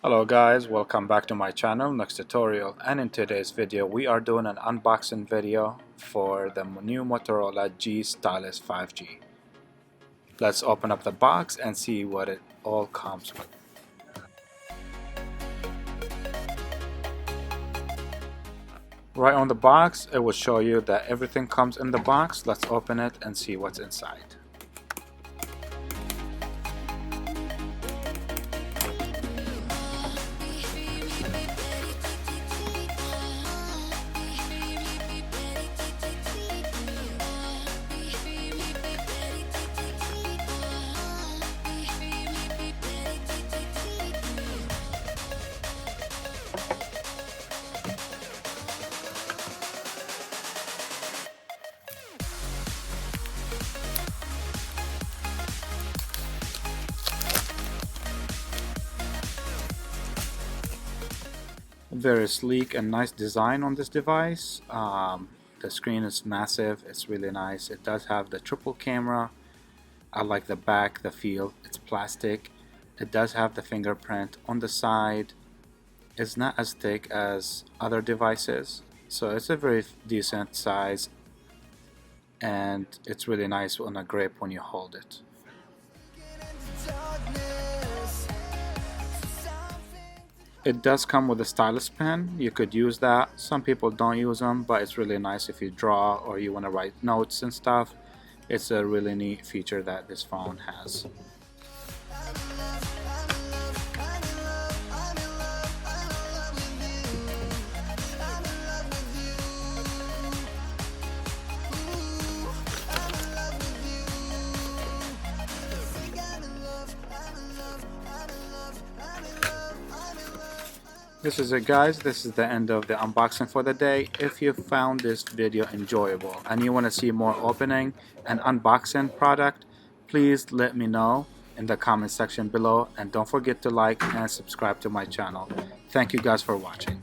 Hello guys, welcome back to my channel NexTutorial, and in today's video we are doing an unboxing video for the new Motorola G Stylus 5G. Let's open up the box and see what it all comes with. Right on the box it will show you that everything comes in the box. Let's open it and see what's inside. Very sleek and nice design on this device. The screen is massive, it's really nice. It does have the triple camera. I like the back, the feel, it's plastic. It does have the fingerprint on the side. It's not as thick as other devices, so it's a very decent size, and it's really nice on a grip when you hold it. It does come with a stylus pen. You could use that. Some people don't use them, but it's really nice if you draw or you want to write notes and stuff. It's a really neat feature that this phone has. This is it guys, this is the end of the unboxing for the day. If you found this video enjoyable and you want to see more opening and unboxing product, please let me know in the comment section below, and don't forget to like and subscribe to my channel. Thank you guys for watching.